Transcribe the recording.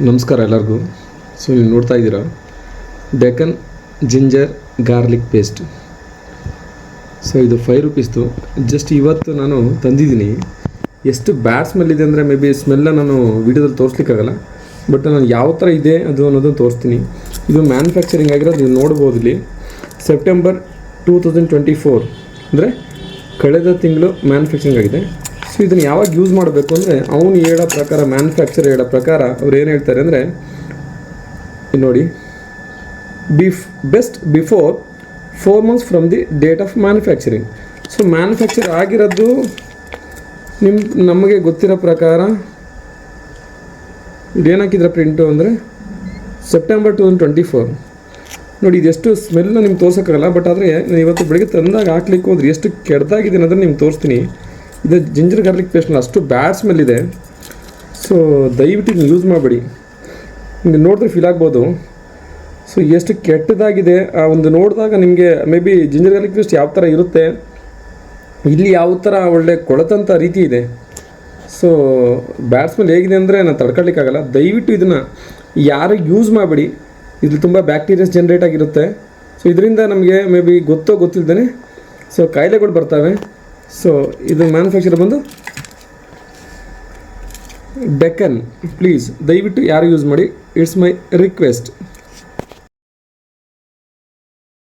ನಮಸ್ಕಾರ ಎಲ್ಲರಿಗೂ. ಸೊ ನೀವು ನೋಡ್ತಾ ಇದ್ದೀರಾ Deccan ginger garlic paste. So ಇದು 5 ರೂಪೀಸ್ದು. ಜಸ್ಟ್ ಇವತ್ತು ನಾನು ತಂದಿದ್ದೀನಿ. ಎಷ್ಟು ಬ್ಯಾಡ್ ಸ್ಮೆಲ್ ಇದೆ ಅಂದರೆ ಮೇ ಬಿ ಸ್ಮೆಲ್ಲ ನಾನು ವೀಡಿಯೋದಲ್ಲಿ ತೋರಿಸ್ಲಿಕ್ಕಾಗಲ್ಲ, ಬಟ್ ನಾನು ಯಾವ ಥರ ಇದೆ ಅದು ಅನ್ನೋದನ್ನು ತೋರಿಸ್ತೀನಿ. ಇದು ಮ್ಯಾನುಫ್ಯಾಕ್ಚರಿಂಗ್ ಆಗಿರೋದು ನೀವು ನೋಡ್ಬೋದು ಇಲ್ಲಿ. ಸೆಪ್ಟೆಂಬರ್ 2024 ಅಂದರೆ ಕಳೆದ ತಿಂಗಳು ಮ್ಯಾನುಫ್ಯಾಕ್ಚರಿಂಗ್ ಆಗಿದೆ. ಸೊ ಇದನ್ನು ಯಾವಾಗ ಯೂಸ್ ಮಾಡಬೇಕು ಅಂದರೆ ಅವನು ಹೇಳೋ ಪ್ರಕಾರ, ಮ್ಯಾನುಫ್ಯಾಕ್ಚರ್ ಹೇಳೋ ಪ್ರಕಾರ ಅವ್ರು ಏನು ಹೇಳ್ತಾರೆ ಅಂದರೆ, ನೋಡಿ, best before 4 months from the date of manufacturing. So manufacture ಆಗಿರೋದು ನಮಗೆ ಗೊತ್ತಿರೋ ಪ್ರಕಾರ ಇದೇನಾಕಿದ್ರೆ ಪ್ರಿಂಟು ಅಂದರೆ ಸೆಪ್ಟೆಂಬರ್ 2024. ನೋಡಿ, ಇದೆಷ್ಟು ಸ್ಮೆಲ್ನ ನಿಮ್ಗೆ ತೋರ್ಸೋಕ್ಕಾಗಲ್ಲ, ಬಟ್ ಆದರೆ ನಾನು ಇವತ್ತು ಬೆಳಗ್ಗೆ ತಂದಾಗ ಹಾಕ್ಲಿಕ್ಕೆ ಹೋದ್ರೆ ಎಷ್ಟು ಕೆಡ್ದಾಗಿದೆ ಅನ್ನೋದನ್ನು ನಿಮ್ಗೆ ತೋರಿಸ್ತೀನಿ. ಇದು ಜಿಂಜರ್ ಗಾರ್ಲಿಕ್ ಪೇಸ್ಟ್ನ ಅಷ್ಟು ಬ್ಯಾಡ್ ಸ್ಮೆಲ್ ಇದೆ. ಸೊ ದಯವಿಟ್ಟು ಇದನ್ನು ಯೂಸ್ ಮಾಡಬೇಡಿ. ನಿಮಗೆ ನೋಡಿದ್ರೆ ಫೀಲ್ ಆಗ್ಬೋದು ಸೊ ಎಷ್ಟು ಕೆಟ್ಟದಾಗಿದೆ. ಆ ಒಂದು ನೋಡಿದಾಗ ನಿಮಗೆ may be ginger garlic paste ಯಾವ ಥರ ಇರುತ್ತೆ, ಇಲ್ಲಿ ಯಾವ ಥರ ಒಳ್ಳೆ ಕೊಳತಂಥ ರೀತಿ ಇದೆ. ಸೊ ಬ್ಯಾಡ್ ಸ್ಮೆಲ್ ಹೇಗಿದೆ ಅಂದರೆ ನಾನು ತಡ್ಕೊಳ್ಳಿಕ್ಕಾಗಲ್ಲ. ದಯವಿಟ್ಟು ಇದನ್ನು ಯಾರು ಯೂಸ್ ಮಾಡಬೇಡಿ. ಇದು ತುಂಬ ಬ್ಯಾಕ್ಟೀರಿಯಾಸ್ ಜನ್ರೇಟ್ ಆಗಿರುತ್ತೆ. ಸೊ ಇದರಿಂದ ನಮಗೆ ಮೇ ಬಿ ಗೊತ್ತಿಲ್ದೇ ಸೊ ಕಾಯಿಲೆಗಳು ಬರ್ತವೆ. ಸೊ ಇದು ಮ್ಯಾನುಫ್ಯಾಕ್ಚರ್ ಬಂದು ಡೆಕ್ಕನ್. ಪ್ಲೀಸ್ ದಯವಿಟ್ಟು ಯಾರು ಯೂಸ್ ಮಾಡಿ, ಇಟ್ಸ್ ಮೈ ರಿಕ್ವೆಸ್ಟ್.